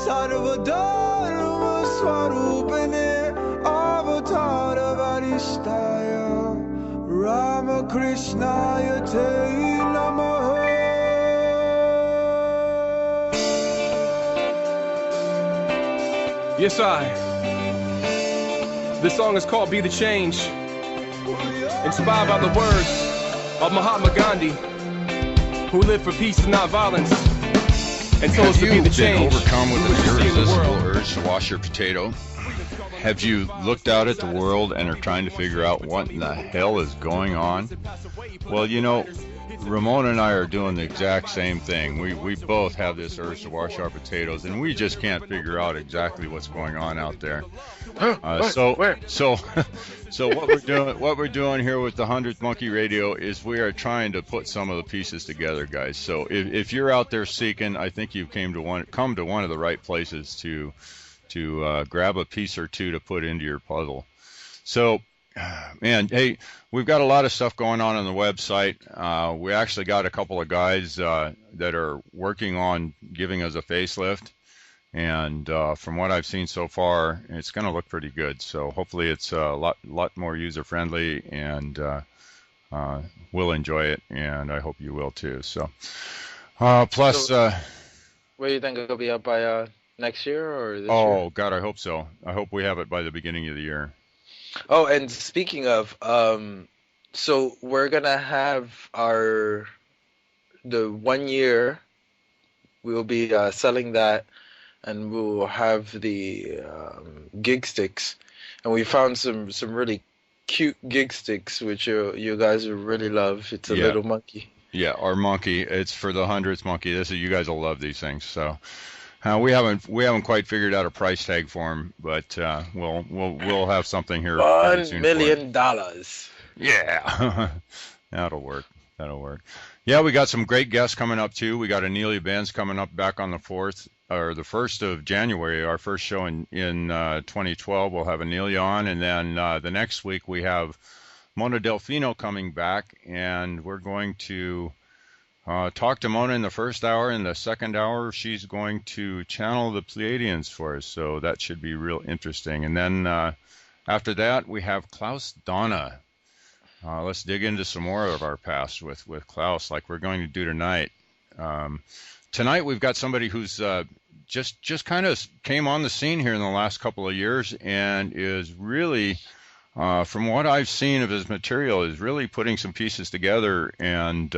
Sarvadharma Swarupane Avatar Varistaya Rama Krishnaya Te Namaha. Yes, This song is called Be the Change, inspired by the words of Mahatma Gandhi, who lived for peace and not violence, and chose to be the change. Overcome with an irresistible urge to wash your potato? Have you looked out at the world and are trying to figure out what in the hell is going on? Well, you know, Ramon and I are doing the exact same thing. We both have this urge to wash our potatoes, and we just can't figure out exactly what's going on out there. So what we're doing here with the 100th Monkey Radio is we are trying to put some of the pieces together, guys. So if you're out there seeking, I think you've come to one of the right places to grab a piece or two to put into your puzzle. So, man, hey, we've got a lot of stuff going on the website. We actually got a couple of guys that are working on giving us a facelift. And from what I've seen so far, it's going to look pretty good. So hopefully it's a lot more user-friendly, and we'll enjoy it, and I hope you will too. So, plus... where do you think it'll be up by next year or this year? Oh, God, I hope so. I hope we have it by the beginning of the year. Oh, and speaking of, so we're going to have the 1 year, we'll be selling that, and we'll have the gig sticks. And we found some really cute gig sticks, which you guys will really love. It's a little monkey. Yeah, our monkey. It's for the 100th monkey. You guys will love these things. So we haven't quite figured out a price tag for them, but we'll have something here. $1 million. Yeah, that'll work. Yeah, we got some great guests coming up too. We got Anelia Benz coming up back on the 1st of January, our first show in 2012. We'll have Anelia on, and then the next week we have Mona Delfino coming back, and we're going to talk to Mona in the first hour. In the second hour, she's going to channel the Pleiadians for us, so that should be real interesting. And then after that, we have Klaus Donna. Let's dig into some more of our past with Klaus, like we're going to do tonight. Tonight we've got somebody who's just kind of came on the scene here in the last couple of years, and is really, from what I've seen of his material, is really putting some pieces together. And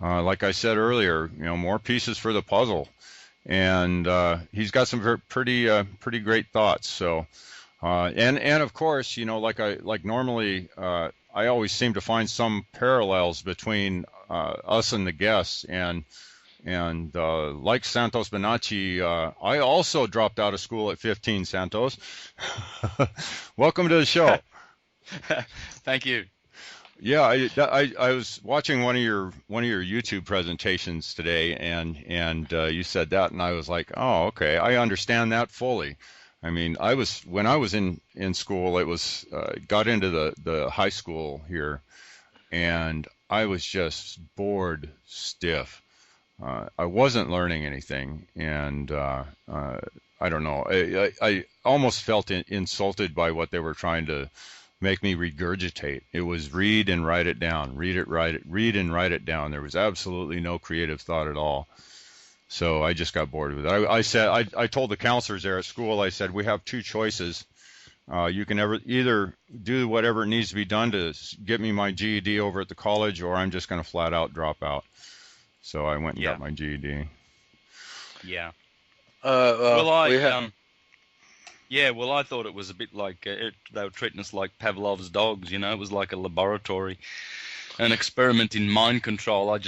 like I said earlier, more pieces for the puzzle. And he's got some pretty great thoughts. So, and of course, like normally, I always seem to find some parallels between us and the guests. And like Santos Bonacci, I also dropped out of school at 15, Santos. Welcome to the show. Thank you. Yeah, I was watching one of your YouTube presentations today, and you said that, and I was like, oh, okay, I understand that fully. I mean, when I was in school, it was got into the high school here, and I was just bored stiff. I wasn't learning anything, and I don't know. I almost felt insulted by what they were trying to make me regurgitate. It was read and write it down, read and write it down. There was absolutely no creative thought at all. So I just got bored with it. I told the counselors there at school, I said, we have two choices. You can either do whatever needs to be done to get me my GED over at the college, or I'm just going to flat out drop out. So I went and got my GED. Yeah. Well, I thought it was a bit like they were treating us like Pavlov's dogs. It was like a laboratory, an experiment in mind control. I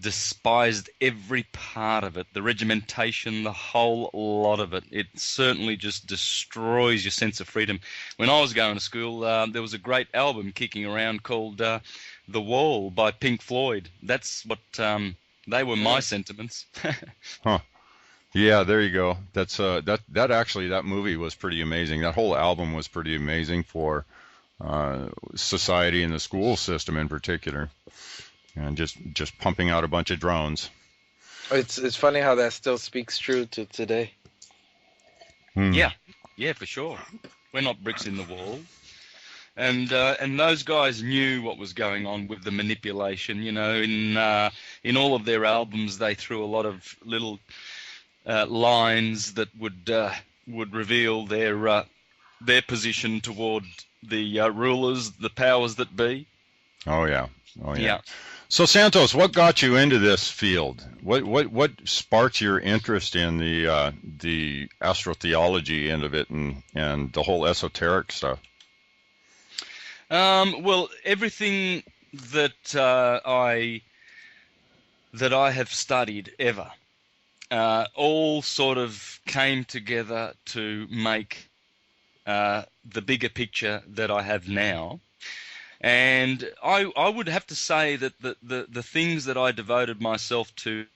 despised every part of it, the regimentation, the whole lot of it. It certainly just destroys your sense of freedom. When I was going to school, there was a great album kicking around called "The Wall" by Pink Floyd. That's what they were my sentiments. Huh. Yeah, there you go. That's that movie was pretty amazing. That whole album was pretty amazing for society and the school system in particular, and just pumping out a bunch of drones. It's funny how that still speaks true to today. Yeah, for sure. We're not bricks in the wall. And those guys knew what was going on with the manipulation. You know, in all of their albums, they threw a lot of little lines that would reveal their position toward the rulers, the powers that be. Oh yeah. So Santos, what got you into this field? What sparked your interest in the astrotheology end of it and the whole esoteric stuff? Well, everything that I have studied ever all sort of came together to make the bigger picture that I have now. And I would have to say that the things that I devoted myself to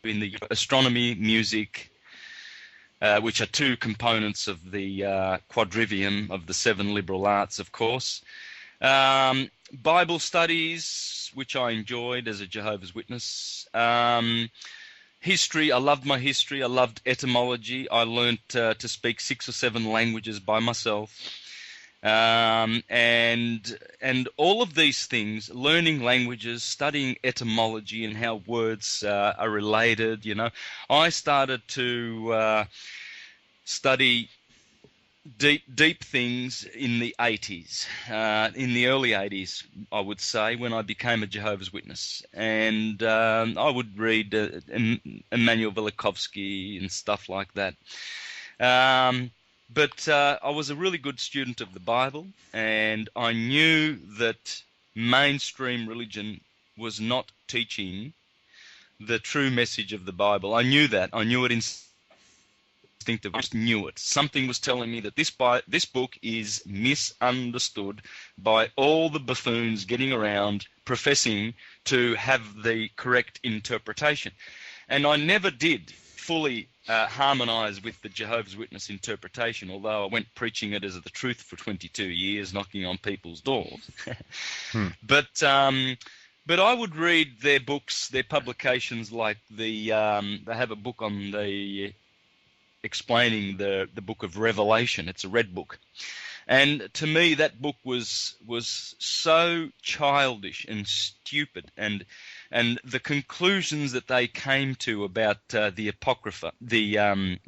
in the astronomy, music, which are two components of the quadrivium of the 7 liberal arts, of course. Bible studies, which I enjoyed as a Jehovah's Witness. History, I loved my history. I loved etymology. I learnt to speak 6 or 7 languages by myself. And all of these things, learning languages, studying etymology and how words are related, you know, I started to study deep things in the 80s, in the early 80s, I would say, when I became a Jehovah's Witness. And I would read Immanuel Velikovsky and stuff like that. But I was a really good student of the Bible, and I knew that mainstream religion was not teaching the true message of the Bible. I knew that. I knew it instinctively. I just knew it. Something was telling me that this book is misunderstood by all the buffoons getting around professing to have the correct interpretation. And I never did fully harmonize with the Jehovah's Witness interpretation, although I went preaching it as the truth for 22 years, knocking on people's doors. But I would read their books, their publications, like they have a book on explaining the book of Revelation. It's a red book. And to me, that book was so childish and stupid, and the conclusions that they came to about the Apocrypha, the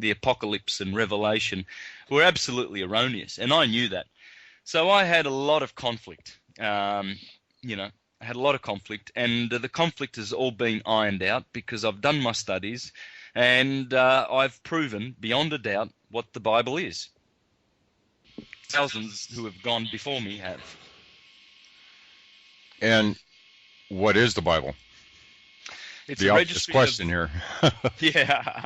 Apocalypse and Revelation, were absolutely erroneous, and I knew that. So I had a lot of conflict. I had a lot of conflict, and the conflict has all been ironed out because I've done my studies, and I've proven beyond a doubt what the Bible is. Thousands who have gone before me have. And what is the Bible? It's the a obvious question here. Yeah,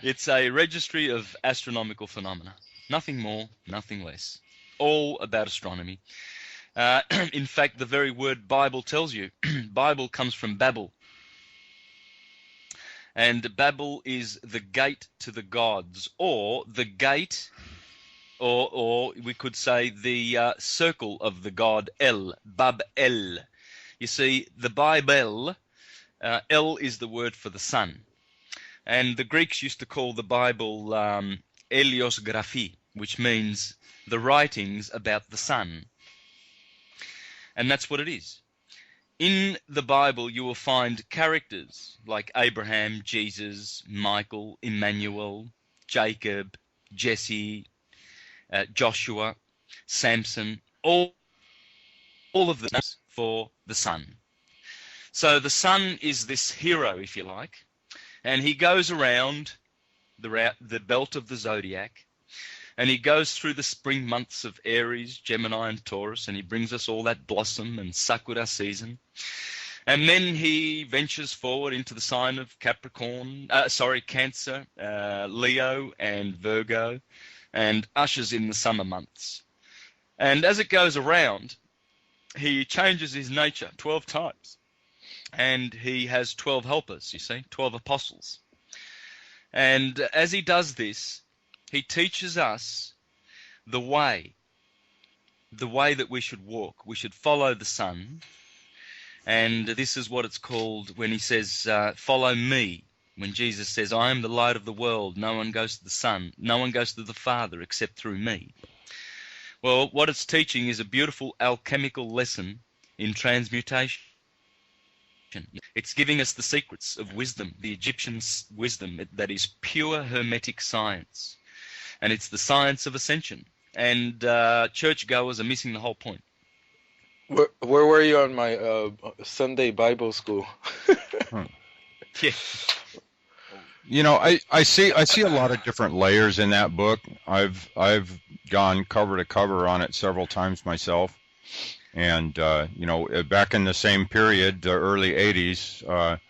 it's a registry of astronomical phenomena. Nothing more, nothing less. All about astronomy. In fact, the very word Bible tells you. Bible comes from Babel. And Babel is the gate to the gods, or the gate, or we could say the circle of the god El, Bab-El. You see, the Bible, El is the word for the sun. And the Greeks used to call the Bible Heliosgraphy, which means the writings about the sun. And that's what it is. In the Bible, you will find characters like Abraham, Jesus, Michael, Emmanuel, Jacob, Jesse, Joshua, Samson, all of them for the sun. So the sun is this hero, if you like, and he goes around the belt of the Zodiac, and he goes through the spring months of Aries, Gemini, and Taurus, and he brings us all that blossom and Sakura season. And then he ventures forward into the sign of Cancer, Leo, and Virgo, and ushers in the summer months. And as it goes around, he changes his nature 12 times. And he has 12 helpers, you see, 12 apostles. And as he does this, he teaches us the way that we should walk. We should follow the sun. And this is what it's called when he says, follow me, When Jesus says, I am the light of the world, no one goes to the Son, no one goes to the Father except through me. Well, what it's teaching is a beautiful alchemical lesson in transmutation. It's giving us the secrets of wisdom, the Egyptian wisdom that is pure Hermetic science. And it's the science of ascension. And churchgoers are missing the whole point. Where were you on my Sunday Bible school? Yeah. You know, I see a lot of different layers in that book. I've gone cover to cover on it several times myself, and you know, back in the same period, the early '80s, or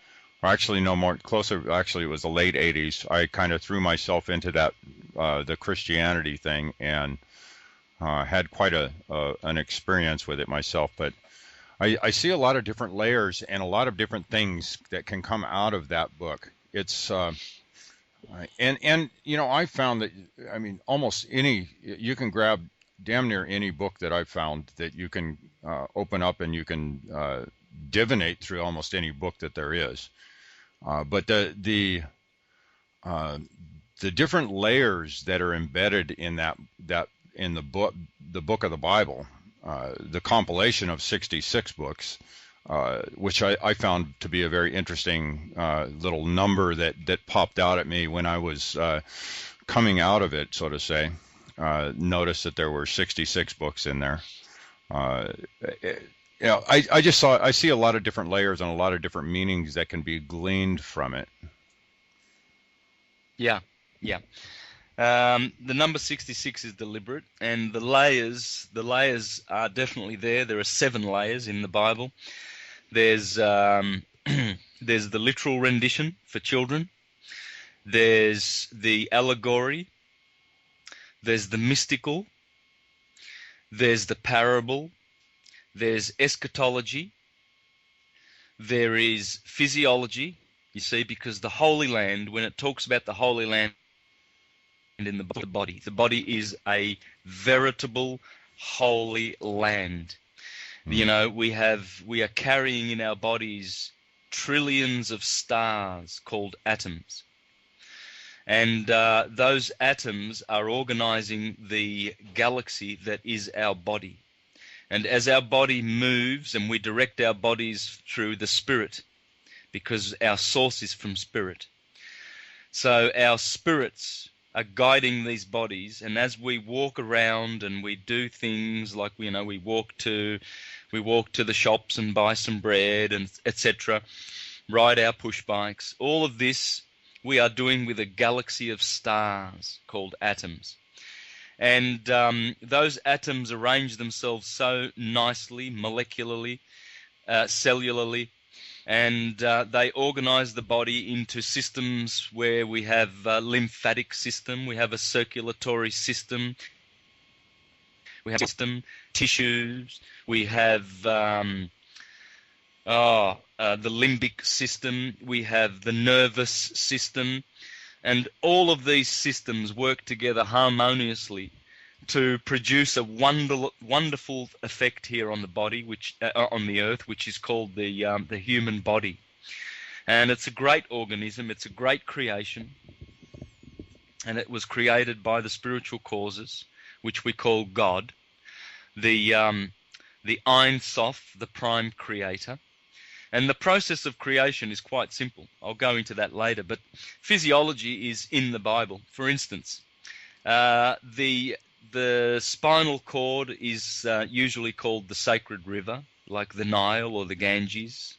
actually no more closer. Actually, it was the late '80s. I kind of threw myself into that the Christianity thing, and had quite an experience with it myself. But I see a lot of different layers and a lot of different things that can come out of that book. It's and you know, I found that, I mean, almost any, you can grab damn near any book that I've found that you can open up, and you can divinate through almost any book that there is. But the different layers that are embedded in that in the book of the Bible, the compilation of 66 books. Which I found to be a very interesting little number that popped out at me when I was coming out of it, so to say. Noticed that there were 66 books in there. You know, I see a lot of different layers and a lot of different meanings that can be gleaned from it. Yeah, yeah. The number 66 is deliberate, and the layers are definitely there. There are 7 layers in the Bible. There's there's the literal rendition for children. There's the allegory. There's the mystical. There's the parable. There's eschatology. There is physiology. You see, because the Holy Land, when it talks about the Holy Land in the body is a veritable holy land. You know, we are carrying in our bodies trillions of stars called atoms. And those atoms are organizing the galaxy that is our body. And as our body moves, and we direct our bodies through the spirit, because our source is from spirit. So our spirits are guiding these bodies, and as we walk around and we do things like, you know, we walk to the shops and buy some bread and etc., ride our push bikes, all of this we are doing with a galaxy of stars called atoms. And those atoms arrange themselves so nicely, molecularly, cellularly, and they organize the body into systems where we have a lymphatic system, we have a circulatory system, we have tissues, we have the limbic system, we have the nervous system, and all of these systems work together harmoniously to produce a wonderful effect here on the body, which on the earth, which is called the human body. And it's a great organism, it's a great creation, and it was created by the spiritual causes, which we call God, the Ein Sof, the prime creator. And the process of creation is quite simple. I'll go into that later, but physiology is in the Bible. For instance, the spinal cord is usually called the sacred river, like the Nile or the Ganges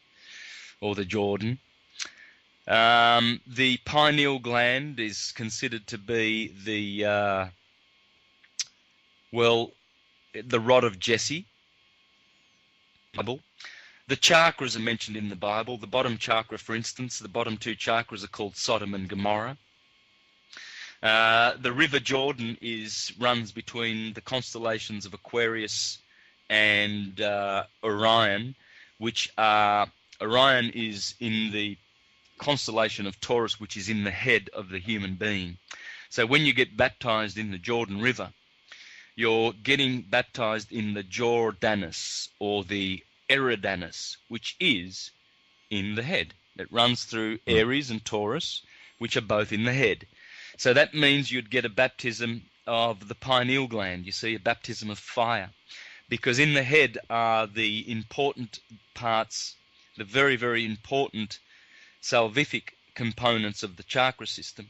or the Jordan. The pineal gland is considered to be the rod of Jesse. The chakras are mentioned in the Bible. The bottom chakra, for instance, the bottom 2 chakras are called Sodom and Gomorrah. The River Jordan runs between the constellations of Aquarius and Orion, Orion is in the constellation of Taurus, which is in the head of the human being. So when you get baptized in the Jordan River, you're getting baptized in the Jordanus or the Eridanus, which is in the head. It runs through Aries and Taurus, which are both in the head. So that means you'd get a baptism of the pineal gland. You see, a baptism of fire. Because in the head are the important parts, the very, very important salvific components of the chakra system.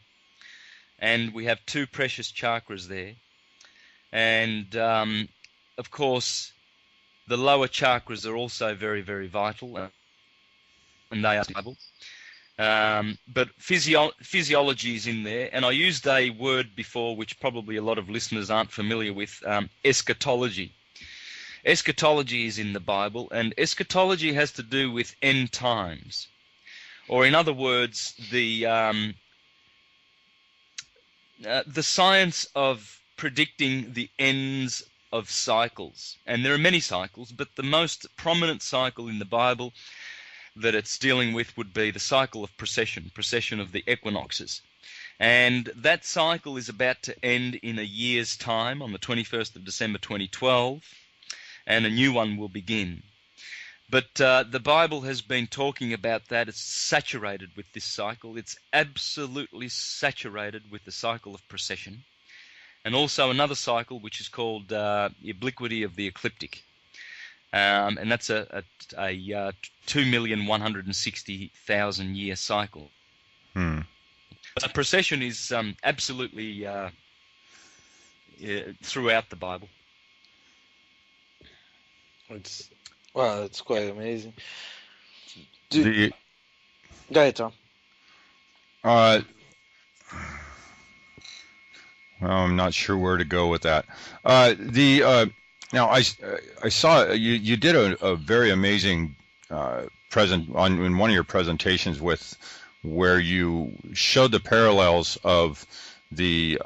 And we have two precious chakras there. And, of course, the lower chakras are also very, very vital, and they are stable. But physiology is in there, and I used a word before which probably a lot of listeners aren't familiar with, eschatology. Eschatology is in the Bible, and eschatology has to do with end times. Or in other words, the science of predicting the ends of cycles. And there are many cycles, but the most prominent cycle in the Bible that it's dealing with would be the cycle of precession of the equinoxes. And that cycle is about to end in a year's time, on the 21st of December 2012, and a new one will begin. But the Bible has been talking about that. It's saturated with this cycle. It's absolutely saturated with the cycle of precession. And also another cycle which is called obliquity of the ecliptic. And that's a 2,160,000 year cycle. So precession is absolutely throughout the Bible. Wow, that's quite amazing. Go ahead, Tom. Well, I'm not sure where to go with that. Now I saw you did a very amazing in one of your presentations with where you showed the parallels of the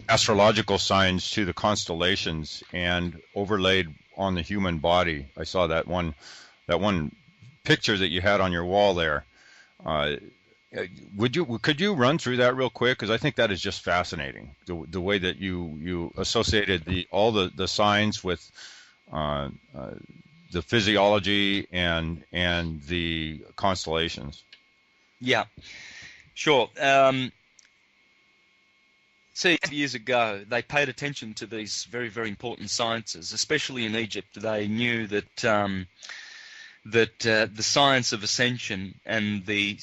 astrological signs to the constellations and overlaid on the human body. I saw that one picture that you had on your wall there. Could you run through that real quick? Because I think that is just fascinating. The way that you associated all the signs with the physiology and the constellations. Yeah, sure. See, years ago, they paid attention to these very, very important sciences, especially in Egypt. They knew that the science of ascension and the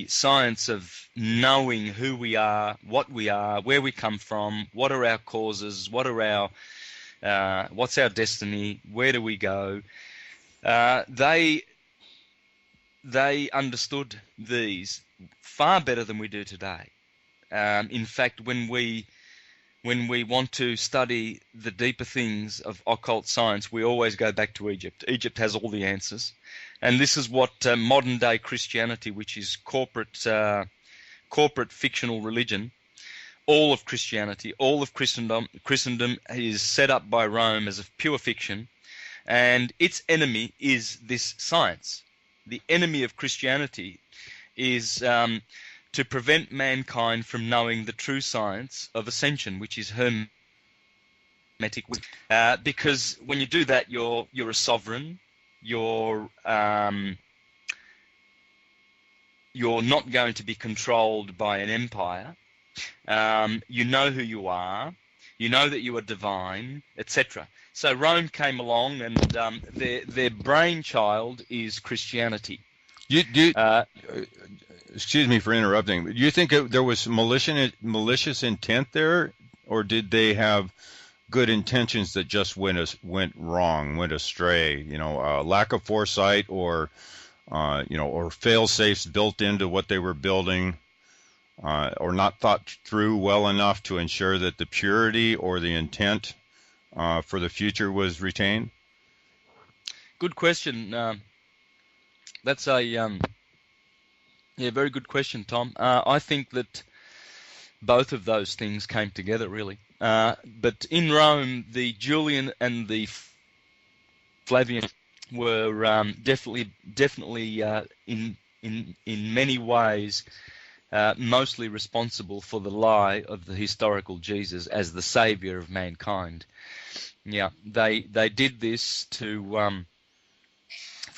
science of knowing who we are, what we are, where we come from, what are our causes, what's our destiny, where do we go. They understood these far better than we do today. In fact, when we want to study the deeper things of occult science, we always go back to Egypt. Egypt has all the answers. And this is what modern-day Christianity, which is corporate fictional religion, all of Christianity, all of Christendom is set up by Rome as a pure fiction, and its enemy is this science. The enemy of Christianity is to prevent mankind from knowing the true science of ascension, which is hermetic. Because when you do that, you're a sovereign. You're not going to be controlled by an empire. You know who you are. You know that you are divine, etc. So Rome came along, and their brainchild is Christianity. Excuse me for interrupting, but do you think there was malicious intent there, or did they have good intentions that just went wrong, went astray? Lack of foresight, or or fail-safes built into what they were building, or not thought through well enough to ensure that the purity or the intent for the future was retained? Good question. That's a very good question, Tom. I think that both of those things came together, really. But in Rome, the Julian and the Flavian were definitely in many ways mostly responsible for the lie of the historical Jesus as the savior of mankind. Yeah, they did this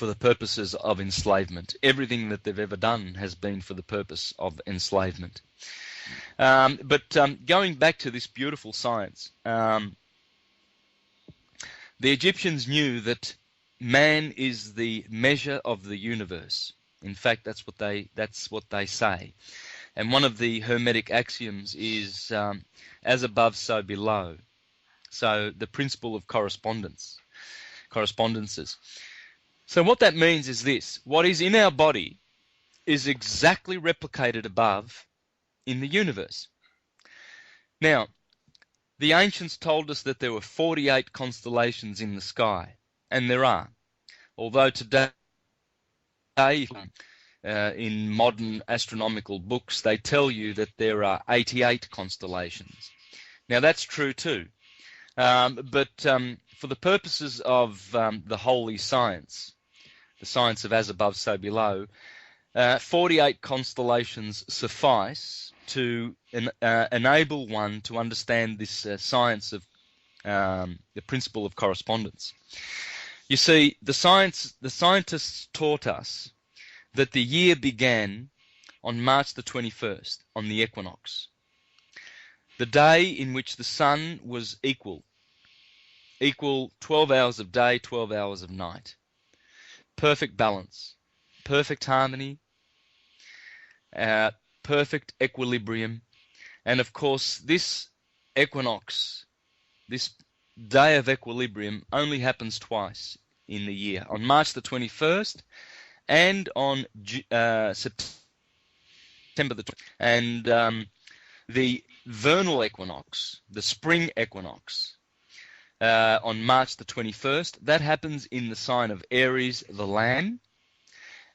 for the purposes of enslavement. Everything that they've ever done has been for the purpose of enslavement. But going back to this beautiful science, the Egyptians knew that man is the measure of the universe. In fact, that's what they say. And one of the Hermetic axioms is as above, so below. So the principle of correspondences. So what that means is this: what is in our body is exactly replicated above in the universe. Now, the ancients told us that there were 48 constellations in the sky, and there are. Although today, in modern astronomical books, they tell you that there are 88 constellations. Now, that's true too. But for the purposes of the holy science, the science of as above, so below, 48 constellations suffice to enable one to understand this science of the principle of correspondence. You see, the scientists taught us that the year began on March the 21st, on the equinox, the day in which the sun was equal 12 hours of day, 12 hours of night. Perfect balance, perfect harmony, perfect equilibrium. And of course, this equinox, this day of equilibrium, only happens twice in the year, on March the 21st and on September the 20th. And the vernal equinox, the spring equinox, on March the 21st, that happens in the sign of Aries, the Lamb.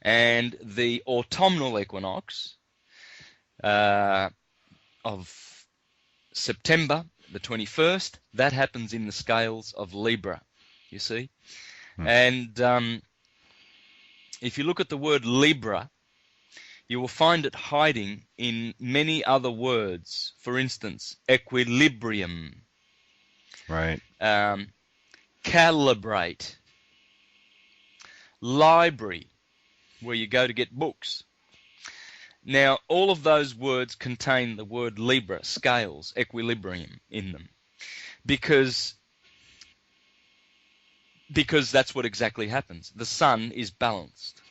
And the autumnal equinox of September the 21st, that happens in the scales of Libra, you see. And if you look at the word Libra, you will find it hiding in many other words. For instance, equilibrium. Right. Calibrate. Library, where you go to get books. Now, all of those words contain the word Libra, scales, equilibrium in them, because that's what exactly happens. The sun is balanced.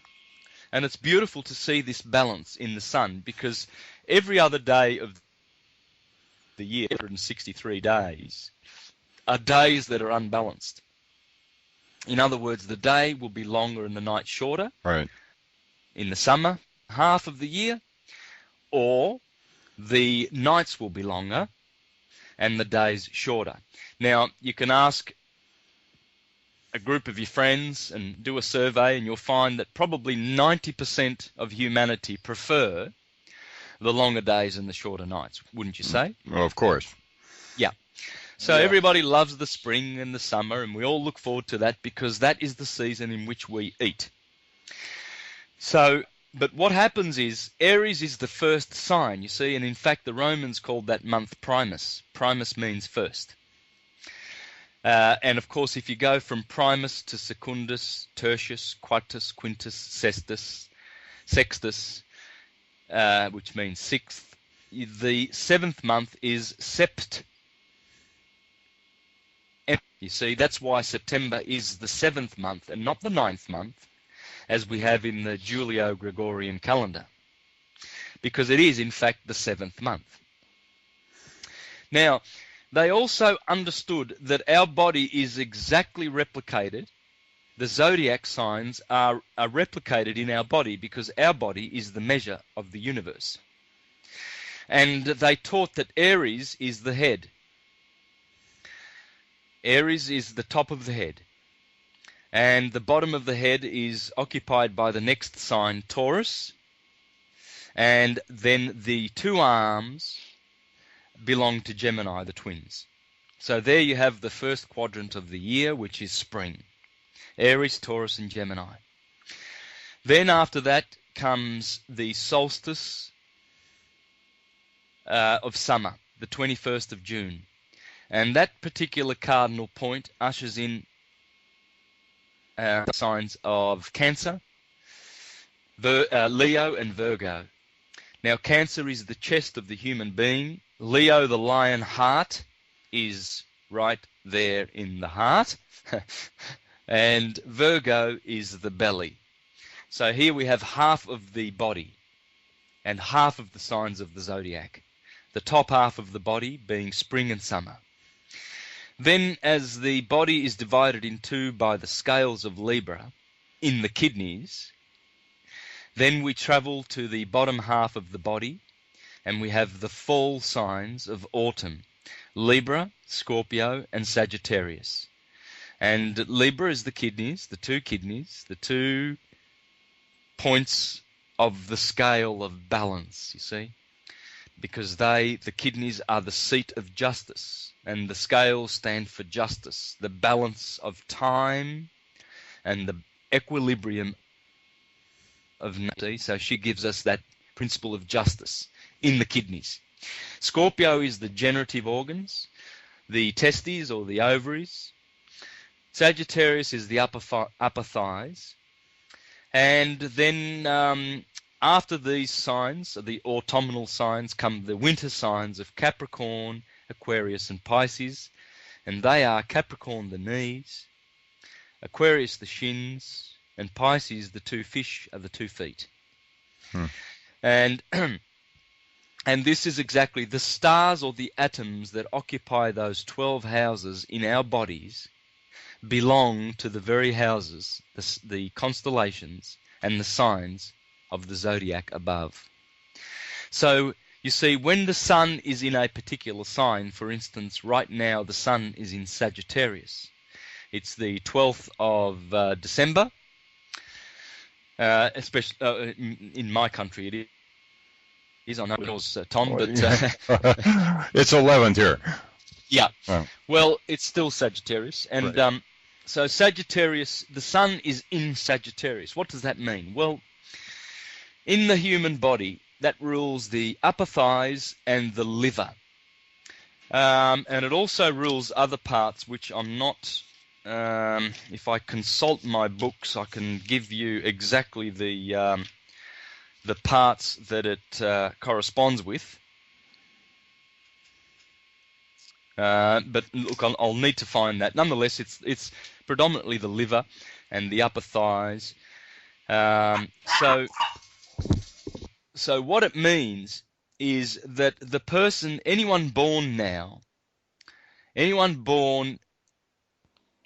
And it's beautiful to see this balance in the sun, because every other day of the year, 163 days, are days that are unbalanced. In other words, the day will be longer and the night shorter. Right. In the summer half of the year, or the nights will be longer and the days shorter. Now, you can ask a group of your friends and do a survey, and you'll find that probably 90% of humanity prefer the longer days and the shorter nights, wouldn't you say? Well, of course. Yeah. So everybody loves the spring and the summer, and we all look forward to that because that is the season in which we eat. So, but what happens is, Aries is the first sign, you see, and in fact the Romans called that month Primus. Primus means first. And of course, if you go from Primus to Secundus, Tertius, Quartus, Quintus, Sextus, which means sixth, the seventh month is Sept. You see, that's why September is the seventh month and not the ninth month, as we have in the Julio-Gregorian calendar, because it is, in fact, the seventh month. Now, they also understood that our body is exactly replicated. The zodiac signs are replicated in our body because our body is the measure of the universe. And they taught that Aries is the head. Aries is the top of the head. And the bottom of the head is occupied by the next sign, Taurus. And then the two arms belong to Gemini, the twins. So there you have the first quadrant of the year, which is spring. Aries, Taurus, and Gemini. Then after that comes the solstice of summer, the 21st of June. And that particular cardinal point ushers in signs of Cancer, Leo, and Virgo. Now, Cancer is the chest of the human being. Leo, the lion heart, is right there in the heart. And Virgo is the belly. So here we have half of the body and half of the signs of the zodiac. The top half of the body being spring and summer. Then, as the body is divided in two by the scales of Libra in the kidneys, then we travel to the bottom half of the body, and we have the fall signs of autumn: Libra, Scorpio, and Sagittarius. And Libra is the kidneys, the two points of the scale of balance, you see, because the kidneys are the seat of justice, and the scales stand for justice, the balance of time and the equilibrium of nature. So she gives us that principle of justice in the kidneys. Scorpio is the generative organs, the testes or the ovaries. Sagittarius is the upper thighs. And then after these signs, the autumnal signs, come the winter signs of Capricorn, Aquarius, and Pisces. And they are Capricorn, the knees, Aquarius, the shins, and Pisces, the two fish, are the 2 feet. And this is exactly the stars or the atoms that occupy those 12 houses in our bodies belong to the very houses, the constellations and the signs of the zodiac above. So you see, when the sun is in a particular sign, for instance, right now the sun is in Sagittarius. It's the 12th of December, especially in my country it is. I know yours, Tom, but it's 11th here. Yeah. Oh. Well, it's still Sagittarius, and right. So Sagittarius, the sun is in Sagittarius. What does that mean? Well, in the human body, that rules the upper thighs and the liver. And it also rules other parts, which I'm not... if I consult my books, I can give you exactly the parts that it corresponds with. But look, I'll need to find that. Nonetheless, it's predominantly the liver and the upper thighs. So what it means is that the person, anyone born now, anyone born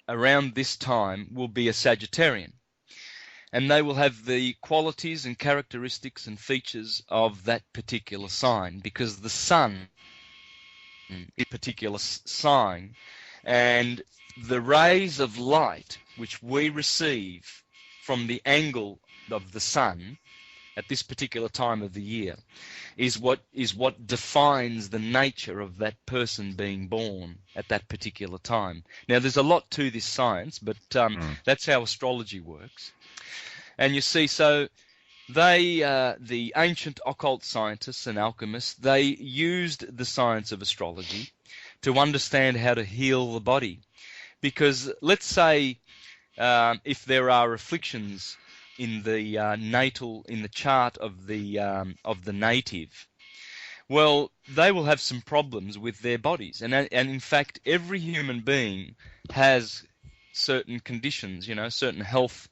around this time will be a Sagittarian. And they will have the qualities and characteristics and features of that particular sign, because the sun is a particular sign, and the rays of light which we receive from the angle of the sun at this particular time of the year is what defines the nature of that person being born at that particular time. Now, there's a lot to this science, but that's how astrology works. And you see, so they, the ancient occult scientists and alchemists, they used the science of astrology to understand how to heal the body. Because let's say if there are afflictions in the in the chart of the native, well, they will have some problems with their bodies. And in fact, every human being has certain conditions, certain health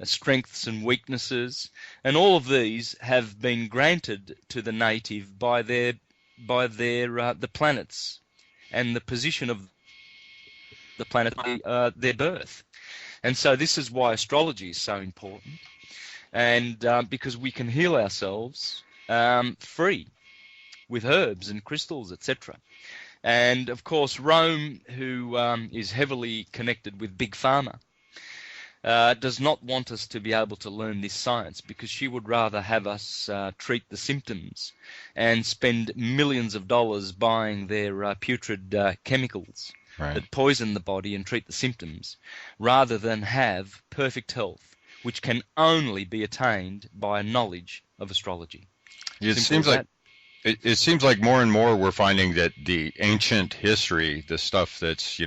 strengths and weaknesses, and all of these have been granted to the native by the planets and the position of the planet, their birth. And so this is why astrology is so important, and because we can heal ourselves free with herbs and crystals, etc. And of course, Rome, who is heavily connected with Big Pharma, does not want us to be able to learn this science, because she would rather have us treat the symptoms and spend millions of dollars buying their putrid chemicals that poison the body and treat the symptoms, rather than have perfect health, which can only be attained by a knowledge of astrology. It seems like more and more we're finding that the ancient history, the stuff that's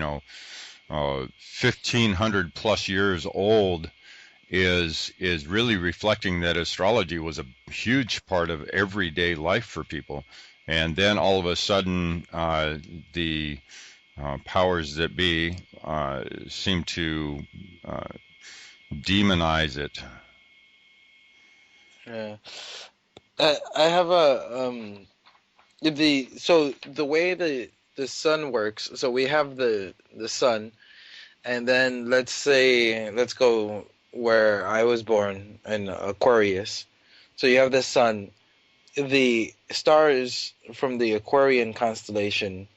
1,500 plus years old is really reflecting that astrology was a huge part of everyday life for people. And then all of a sudden, the powers that be seem to demonize it. Yeah. I have a the way the sun works. So we have the sun, and then let's go where I was born in Aquarius. So you have the sun. The stars from the Aquarian constellation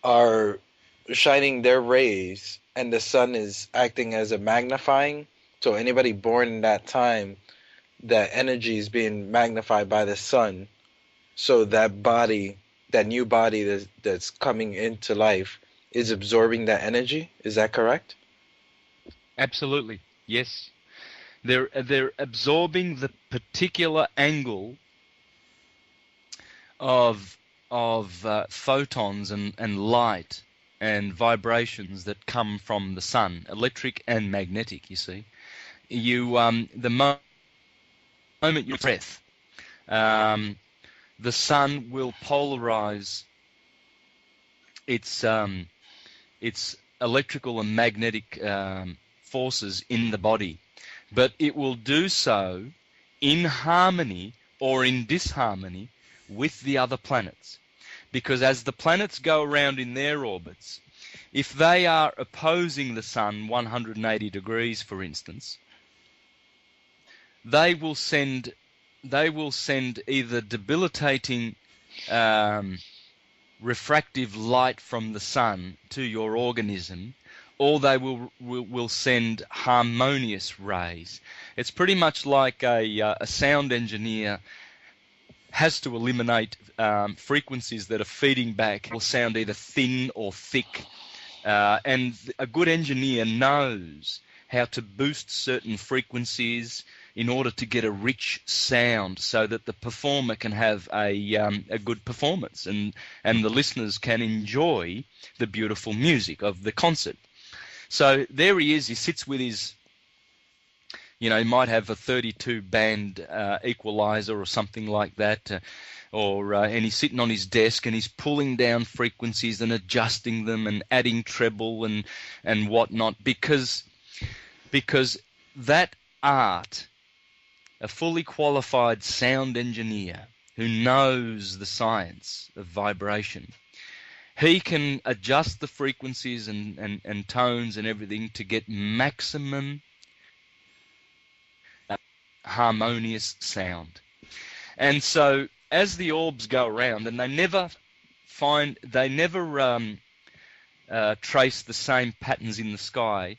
are shining their rays, and the sun is acting as a magnifying. So anybody born in that time, that energy is being magnified by the sun. So that body, that new body that's coming into life, is absorbing that energy. Is that correct? Absolutely, yes. They're absorbing the particular angle of photons and light and vibrations that come from the sun, electric and magnetic. You see, the moment you breath, the sun will polarize its electrical and magnetic forces in the body, but it will do so in harmony or in disharmony with the other planets. Because as the planets go around in their orbits, if they are opposing the sun 180 degrees, for instance, they will send either debilitating refractive light from the sun to your organism, or they will send harmonious rays. It's pretty much like a sound engineer has to eliminate frequencies that are feeding back. Will sound either thin or thick, and a good engineer knows how to boost certain frequencies in order to get a rich sound, so that the performer can have a good performance, and the listeners can enjoy the beautiful music of the concert. So there he is. He sits with his, he might have a 32-band equalizer or something like that, and he's sitting on his desk and he's pulling down frequencies and adjusting them and adding treble and whatnot, because that art, a fully qualified sound engineer who knows the science of vibration, he can adjust the frequencies and tones and everything to get maximum harmonious sound. And so as the orbs go around, and they never trace the same patterns in the sky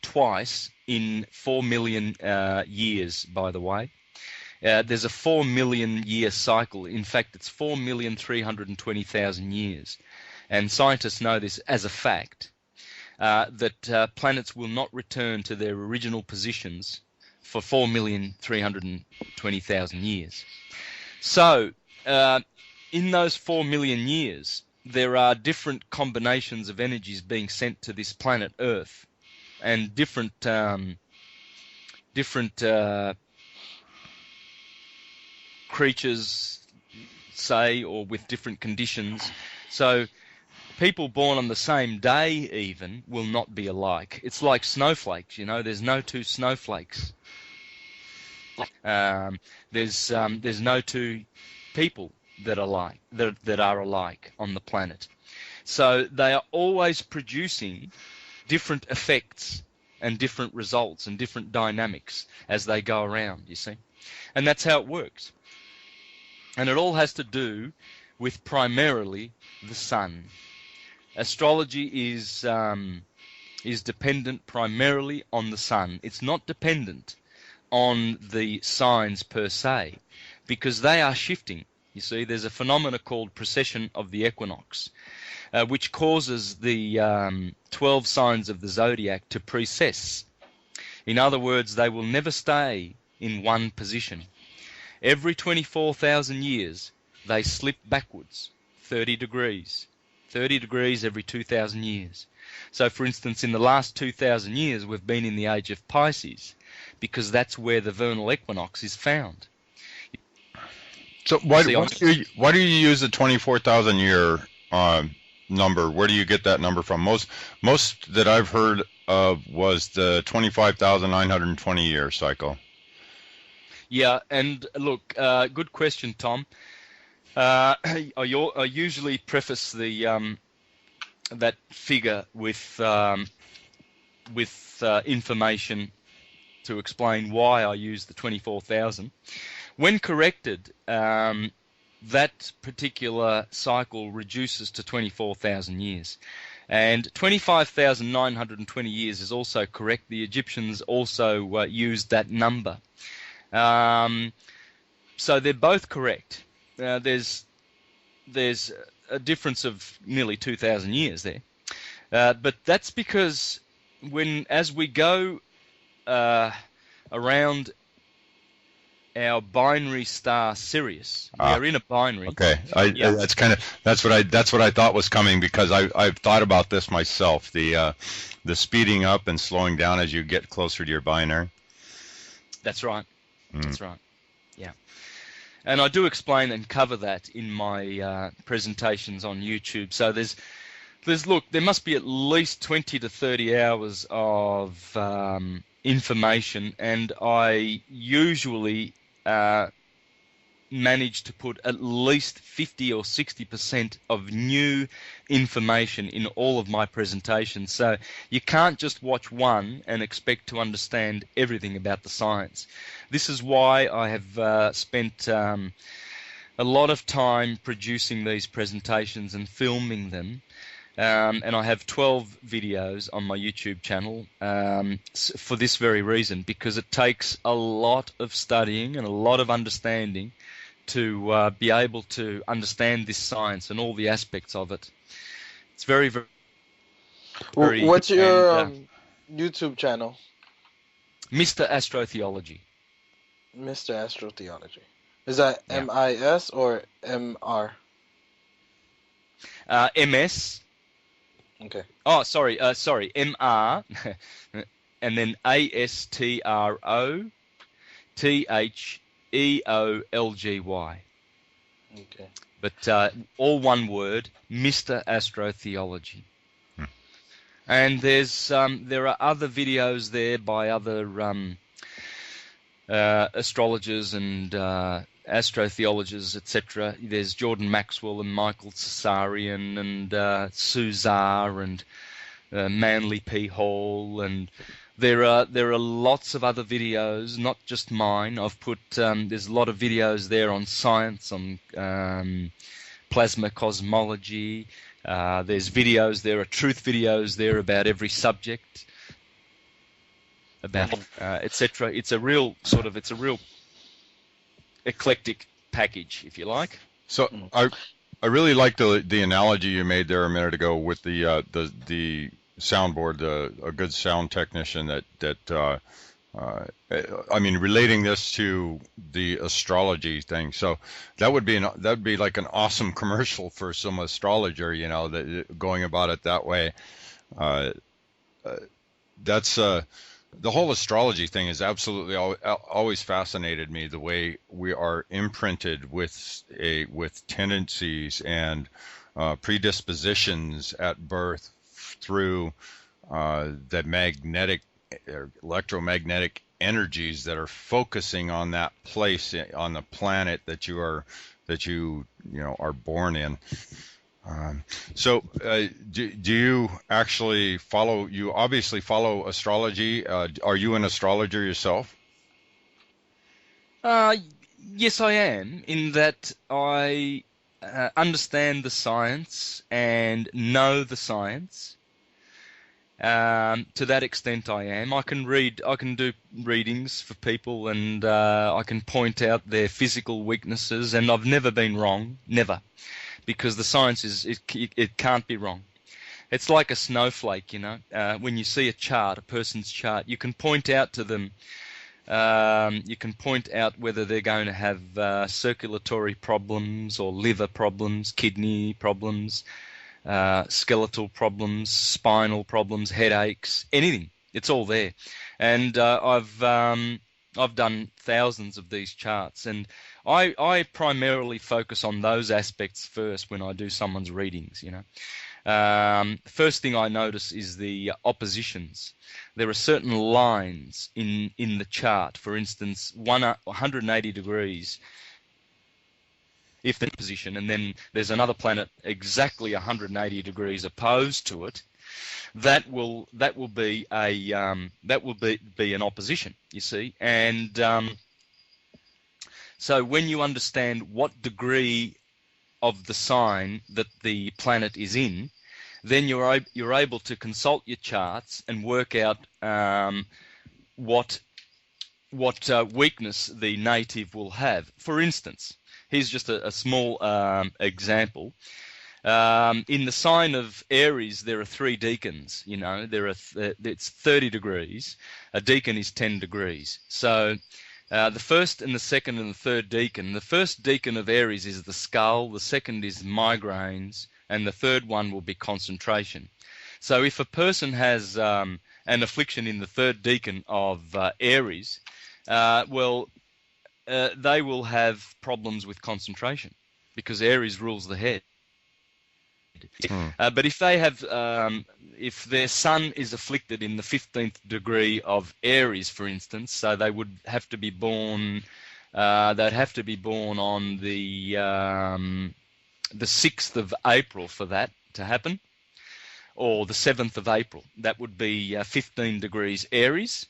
twice in 4 million years, by the way. There's a 4 million year cycle. In fact, it's 4,320,000 years. And scientists know this as a fact, that planets will not return to their original positions for 4,320,000 years. So, in those 4 million years, there are different combinations of energies being sent to this planet Earth, and different creatures, say, or with different conditions. So people born on the same day even will not be alike. It's like snowflakes, there's no two snowflakes. There's no two people that are alike on the planet. So they are always producing different effects and different results and different dynamics as they go around, you see. And that's how it works. And it all has to do with primarily the sun. Astrology is dependent primarily on the sun. It's not dependent on the signs per se, because they are shifting. You see, there's a phenomena called precession of the equinox, which causes the 12 signs of the Zodiac to precess. In other words, they will never stay in one position. Every 24,000 years, they slip backwards 30 degrees. 30 degrees every 2,000 years. So, for instance, in the last 2,000 years, we've been in the age of Pisces, because that's where the vernal equinox is found. So why do you use the 24,000 year number? Where do you get that number from? Most that I've heard of was the 25,920 year cycle. Yeah, and look, good question, Tom. I usually preface the that figure with information to explain why I use the 24,000. When corrected, that particular cycle reduces to 24,000 years. And 25,920 years is also correct. The Egyptians also used that number. So they're both correct. There's a difference of nearly 2,000 years there. But that's because as we go around our binary star Sirius, we are in a binary. Okay, that's what I thought was coming, because I've thought about this myself. The speeding up and slowing down as you get closer to your binary. That's right. That's right. Yeah. And I do explain and cover that in my presentations on YouTube. So there must be at least 20 to 30 hours of information, and I usually manage to put at least 50 or 60% of new information in all of my presentations. So you can't just watch one and expect to understand everything about the science. This is why I have spent a lot of time producing these presentations and filming them. And I have 12 videos on my YouTube channel for this very reason, because it takes a lot of studying and a lot of understanding to be able to understand this science and all the aspects of it. It's very, very... What's your YouTube channel? Mr. Astrotheology. Mr. Astrotheology. Is that M-I-S or M-R? MS. Okay. Oh, sorry, M-R, and then ASTROTHEOLGY. Okay. But all one word, Mr. Astrotheology. And there are other videos there by other astrologers and astrotheologists, etc. There's Jordan Maxwell and Michael Cesarian and Suzar and Manly P. Hall, and there are lots of other videos, not just mine. I've put there's a lot of videos there on science, on plasma cosmology. There's videos there, are truth videos there about every subject, about etc. It's a real eclectic package, if you like. So I really like the analogy you made there a minute ago with the soundboard, a good sound technician I mean, relating this to the astrology thing. So that would be like an awesome commercial for some astrologer, that going about it that way. That's the whole astrology thing has absolutely always fascinated me, the way we are imprinted with tendencies and predispositions at birth through the magnetic or electromagnetic energies that are focusing on that place on the planet that you are born in. So do you actually follow? You obviously follow astrology. Are you an astrologer yourself? Yes, I am. In that I understand the science and know the science. To that extent, I am. I can do readings for people, and I can point out their physical weaknesses, and I've never been wrong, never, because the science it can't be wrong. It's like a snowflake, when you see a person's chart, you can point out to them, you can point out whether they're going to have circulatory problems or liver problems, kidney problems, skeletal problems, spinal problems, headaches, anything. It's all there. And I've done thousands of these charts, and I primarily focus on those aspects first when I do someone's readings, you know. First thing I notice is the oppositions. There are certain lines in the chart, for instance, 180 degrees if the position, and then there's another planet exactly 180 degrees opposed to it. That will be an opposition, you see. And so when you understand what degree of the sign that the planet is in, then you're able to consult your charts and work out what weakness the native will have. For instance, here's just a small example. In the sign of Aries, there are 3 decans. You know, it's 30 degrees. A decan is 10 degrees. So the first and the second and the third decan. The first decan of Aries is the skull. The second is migraines, and the third one will be concentration. So if a person has an affliction in the third decan of Aries, they will have problems with concentration because Aries rules the head. But if they have, if their sun is afflicted in the 15th degree of Aries, for instance, so they would have to be born. They'd have to be born on the 6th of April for that to happen, or the 7th of April. That would be 15 degrees Aries.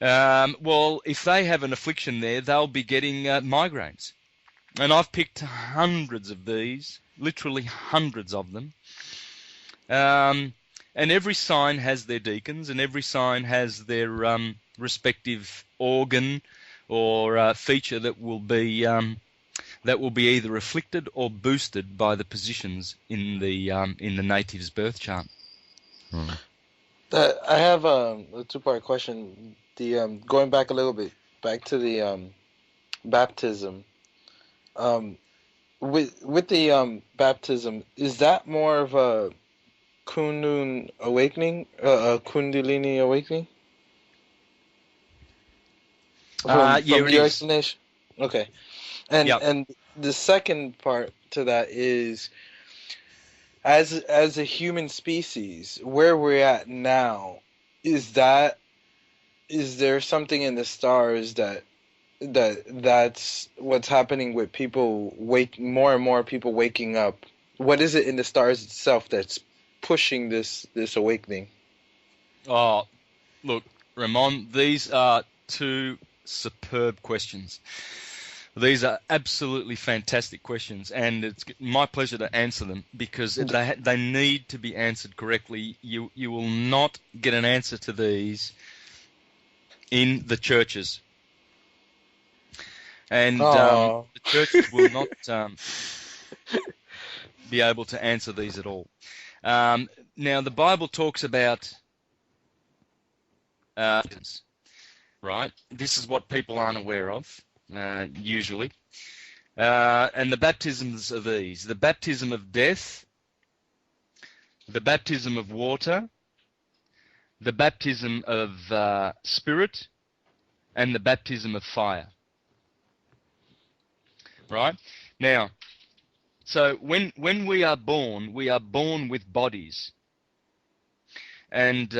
Well, if they have an affliction there, they'll be getting migraines. And I've picked hundreds of these, literally hundreds of them. And every sign has their decans, and every sign has their respective organ or feature that will be either afflicted or boosted by the positions in the native's birth chart. I have a 2-part question. The going back a little bit, back to the baptism. With the baptism, is that more of a Kundalini awakening? Kundalini awakening? From your explanation? Okay. And the second part to that is, as a human species, where we're at now, is there something in the stars that's what's happening with people more and more people waking up? What is it in the stars itself that's pushing this awakening? Oh, look, Ramon, these are 2 superb questions. These are absolutely fantastic questions, and it's my pleasure to answer them because they need to be answered correctly. You will not get an answer to these in the churches. And the churches will not be able to answer these at all. Now, the Bible talks about right? This is what people aren't aware of, usually. And the baptisms are these: the baptism of death, the baptism of water, the baptism of spirit, and the baptism of fire. Right? Now, so when we are born with bodies. And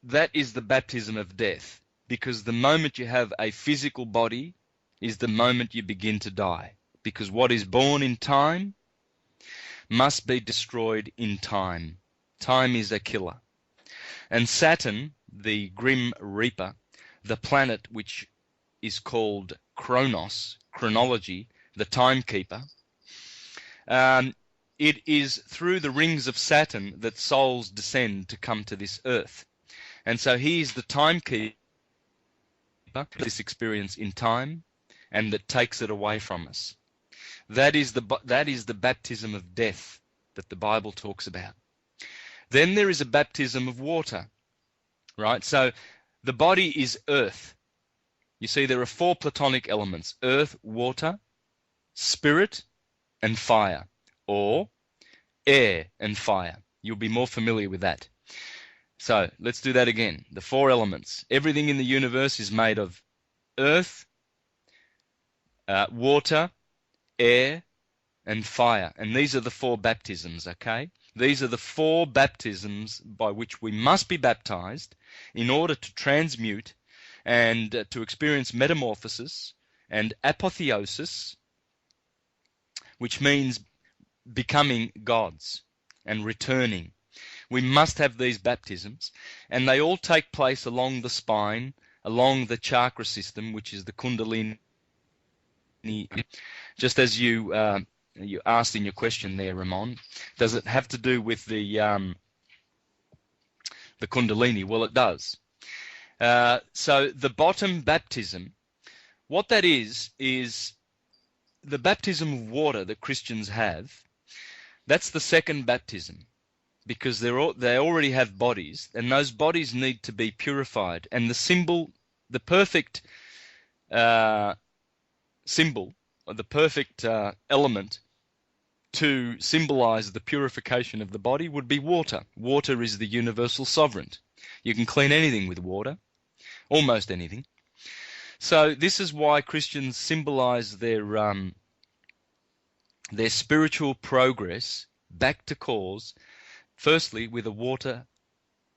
that is the baptism of death, because the moment you have a physical body is the moment you begin to die. Because what is born in time must be destroyed in time. Time is a killer. And Saturn, the grim reaper, the planet which is called Chronos, chronology, the timekeeper, it is through the rings of Saturn that souls descend to come to this earth. And so he is the timekeeper, this experience in time, and that takes it away from us. That is the baptism of death that the Bible talks about. Then there is a baptism of water, right? So the body is earth. You see, there are 4 platonic elements: earth, water, spirit, and fire. or air and fire. You'll be more familiar with that. So let's do that again. The four elements. Everything in the universe is made of earth, water, air, and fire. And these are the four baptisms, okay? These are the four baptisms by which we must be baptized in order to transmute and to experience metamorphosis and apotheosis, which means becoming gods and returning. We must have these baptisms, and they all take place along the spine, along the chakra system, which is the Kundalini. Just as you asked in your question there, Ramon, does it have to do with the Kundalini? Well, it does. So the bottom baptism, what that is the baptism of water that Christians have. That's the second baptism, because they already have bodies, and those bodies need to be purified. And the symbol, the perfect symbol, or the perfect element to symbolize the purification of the body would be water. Water is the universal sovereign. You can clean anything with water, almost anything. So this is why Christians symbolize their spiritual progress back to cause, firstly with a water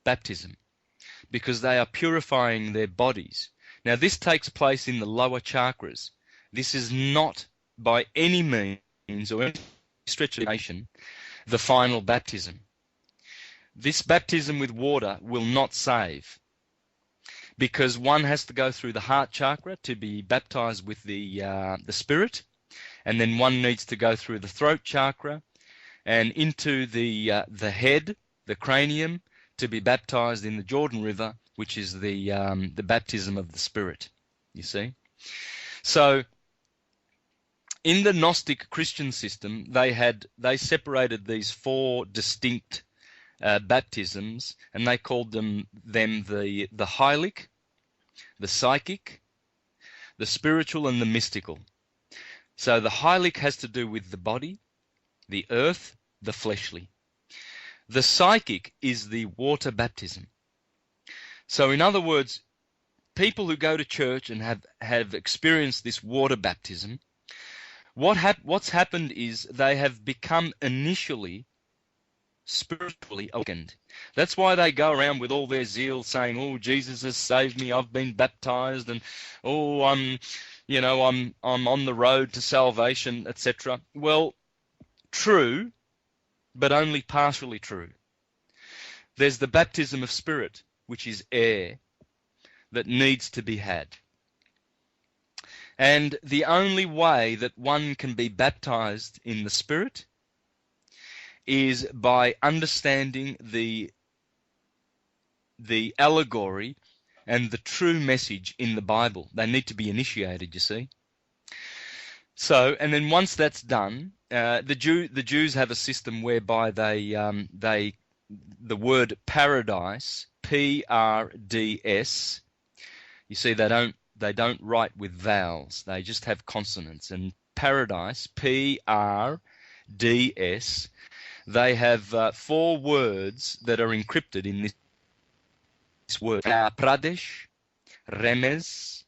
baptism, because they are purifying their bodies. Now this takes place in the lower chakras. This is not by any means or any stretch of imagination the final baptism. This baptism with water will not save, because one has to go through the heart chakra to be baptized with the spirit, and then one needs to go through the throat chakra and into the head, the cranium, to be baptized in the Jordan River, which is the baptism of the spirit. You see, so in the Gnostic Christian system, they separated these four distinct baptisms, and they called them the hylic, the psychic, the spiritual, and the mystical. So the hylic has to do with the body, the earth, the fleshly. The psychic is the water baptism. So in other words, people who go to church and have experienced this water baptism, what's happened is they have become initially spiritually awakened. That's why they go around with all their zeal saying, "Oh, Jesus has saved me, I've been baptized, and oh, I'm on the road to salvation," etc. Well, true, but only partially true. There's the baptism of spirit, which is air, that needs to be had. And the only way that one can be baptized in the spirit is by understanding the allegory and the true message in the Bible. They need to be initiated, you see. So, and then once that's done, the Jews have a system whereby the word paradise, P-R-D-S, you see, they don't write with vowels. They just have consonants. And paradise, P-R-D-S, they have four words that are encrypted in this word. Pradesh, Remez,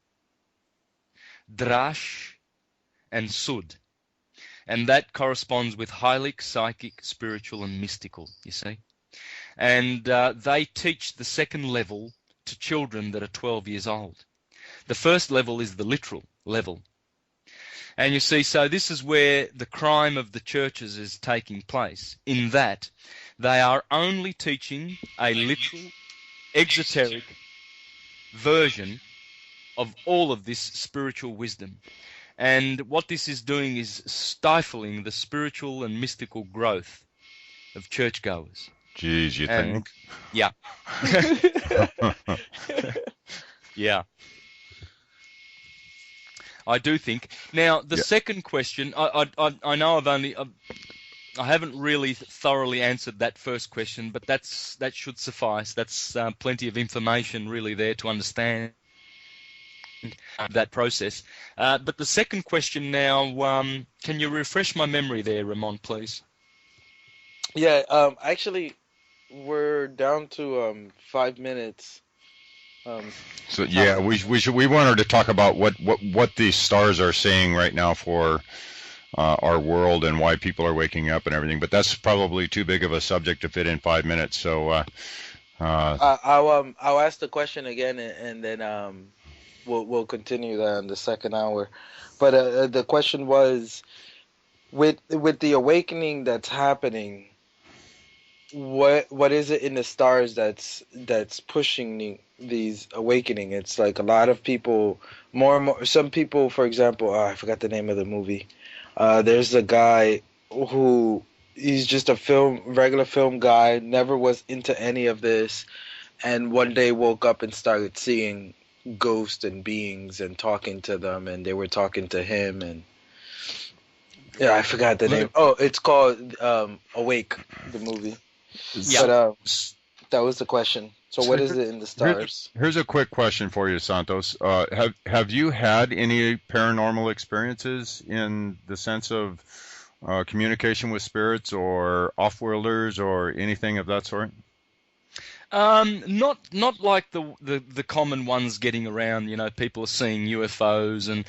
Drash, and Sud. And that corresponds with hylic, psychic, spiritual, and mystical, you see. And they teach the second level to children that are 12 years old. The first level is the literal level. And you see, so this is where the crime of the churches is taking place, in that they are only teaching a literal, exoteric version of all of this spiritual wisdom. And what this is doing is stifling the spiritual and mystical growth of churchgoers. Geez, you think? Yeah. Yeah. I do think. Now, the second question, I know I haven't really thoroughly answered that first question, but that should suffice. That's plenty of information really there to understand that process. But the second question now, can you refresh my memory there, Ramon, please? Yeah. Actually, we're down to 5 minutes. So yeah, we wanted to talk about what these stars are saying right now for our world and why people are waking up and everything. But that's probably too big of a subject to fit in 5 minutes. So I'll ask the question again, and then we'll continue that in the second hour. But the question was, with the awakening that's happening, what is it in the stars that's pushing these awakening? It's like a lot of people, more and more. Some people, for example, I forgot the name of the movie. There's a guy who he's just a regular film guy, never was into any of this, and one day woke up and started seeing ghosts and beings and talking to them, and they were talking to him, and yeah, I forgot the name. Oh, it's called Awake, the movie. Yeah. But that was the question. So what is it in the stars? Here's a quick question for you, Santos. Have you had any paranormal experiences in the sense of communication with spirits or off-worlders or anything of that sort? Not like the common ones getting around. You know, people are seeing UFOs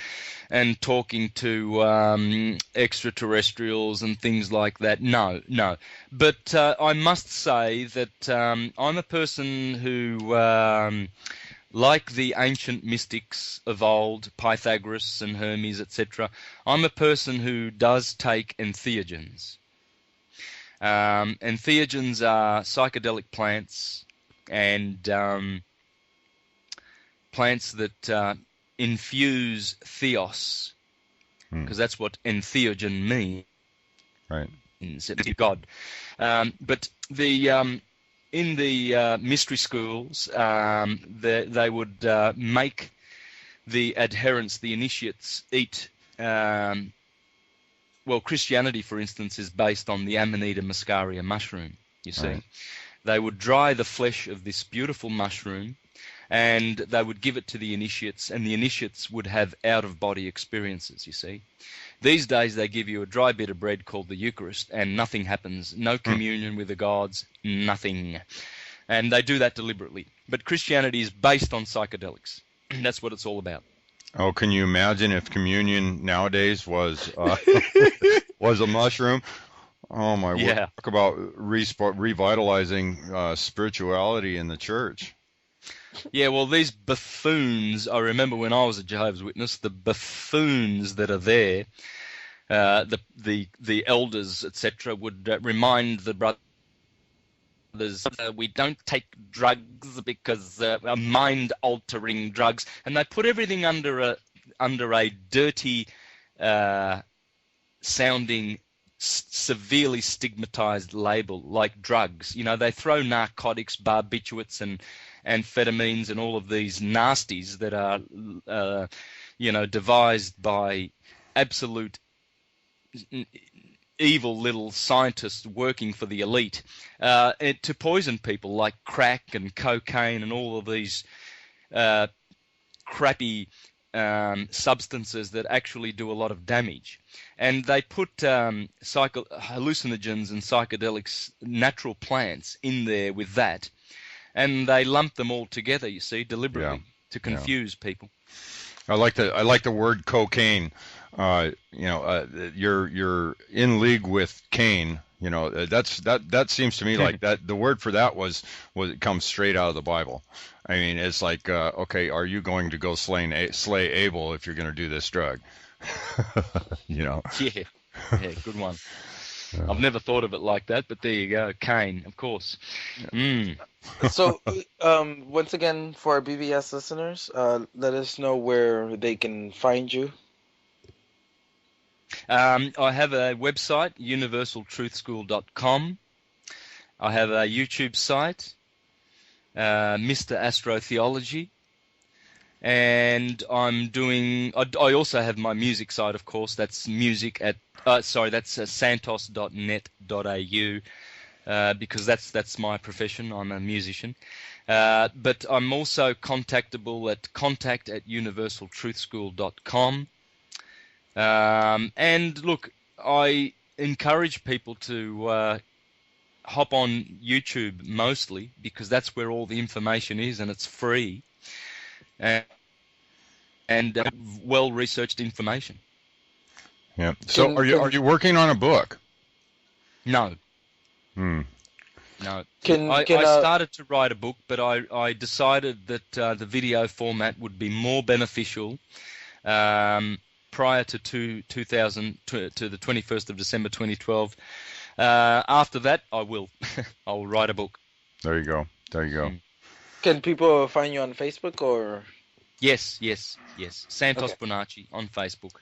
and talking to extraterrestrials and things like that. No. But I must say that I'm a person who, like the ancient mystics of old, Pythagoras and Hermes, etc., I'm a person who does take entheogens. Entheogens are psychedelic plants and plants that infuse theos, because that's what entheogen means. Right. Instead of God. But in the mystery schools, they would make the adherents, the initiates, eat. Well, Christianity, for instance, is based on the Amanita muscaria mushroom, you see. Right. They would dry the flesh of this beautiful mushroom and they would give it to the initiates, and the initiates would have out-of-body experiences, you see. These days they give you a dry bit of bread called the Eucharist and nothing happens. No communion with the gods, nothing. And they do that deliberately. But Christianity is based on psychedelics. That's what it's all about. Oh, can you imagine if communion nowadays was was a mushroom? Oh my word! Talk about revitalizing spirituality in the church. Yeah, well, these buffoons. I remember when I was a Jehovah's Witness, the buffoons that are there, the elders, etc., would remind the brothers, we don't take drugs because mind-altering drugs, and they put everything under a dirty sounding, severely stigmatized label like drugs. You know, they throw narcotics, barbiturates, and amphetamines and all of these nasties that are, devised by absolute evil little scientists working for the elite to poison people, like crack and cocaine and all of these crappy substances that actually do a lot of damage. And they put hallucinogens and psychedelics, natural plants, in there with that, and they lump them all together, you see, deliberately to confuse people. I like the word cocaine. You're in league with Cain. You know, that seems to me like that. The word for that was it comes straight out of the Bible. I mean, it's like, okay, are you going to go slay Abel if you're going to do this drug? You know. Yeah, good one. I've never thought of it like that, but there you go, Cain, of course. So, once again, for our BBS listeners, let us know where they can find you. I have a website, universaltruthschool.com. I have a YouTube site, Mr. Astrotheology. And I'm doing. I also have my music site, of course. That's music at. That's santos.net.au, because that's my profession. I'm a musician. But I'm also contactable at contact@universaltruthschool.com. And look, I encourage people to hop on YouTube mostly because that's where all the information is and it's free and well-researched information. Yeah. So are you working on a book? No. Hmm. No. I I started to write a book, but I decided that the video format would be more beneficial prior to the 21st of December 2012. After that, I will write a book. There you go. There you go. Can people find you on Facebook or? Yes. Santos Okay. Bonacci on Facebook.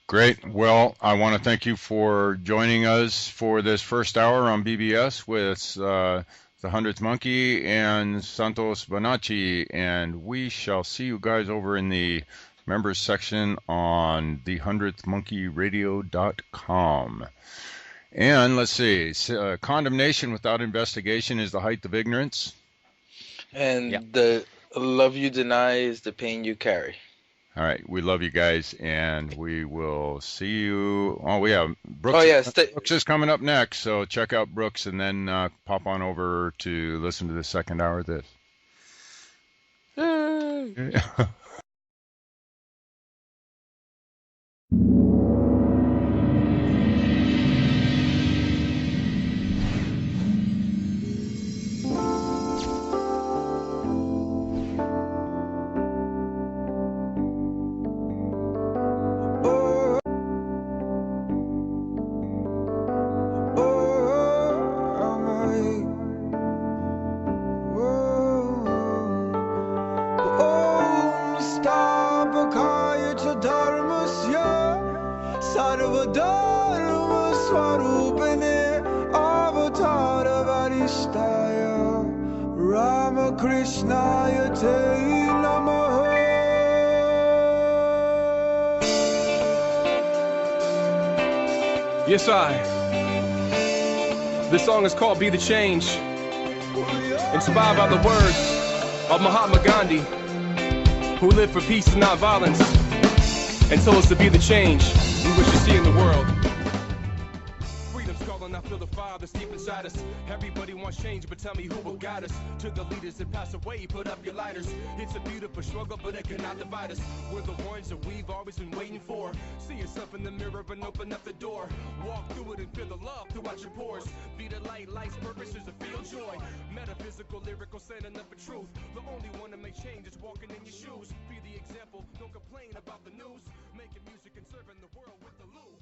Great. Well, I want to thank you for joining us for this first hour on BBS with the 100th Monkey and Santos Bonacci, and we shall see you guys over in the members section on the 100thmonkeyradio.com. And let's see, condemnation without investigation is the height of ignorance. And the love you deny is the pain you carry. All right, we love you guys, and we will see you. Oh, we have Brooks. Oh, yeah, Brooks is coming up next, so check out Brooks, and then pop on over to listen to the second hour of this. Krishna Yes, This song is called Be the Change, inspired by the words of Mahatma Gandhi, who lived for peace and not violence, and told us to be the change we wish to see in the world. Freedom's calling, I feel the fire that's deep inside us. Everybody wants change, but tell me who will guide us. To the leaders that pass away, put up your lighters. It's a beautiful struggle, but it cannot divide us. We're the ones that we've always been waiting for. See yourself in the mirror and open up the door. Walk through it and feel the love throughout your pores. Be the light, life's purpose is to feel joy. Metaphysical, lyrical, standing up for truth. The only one to make change is walking in your shoes. Be the example, don't complain about the news. Making music and serving the world with the loo.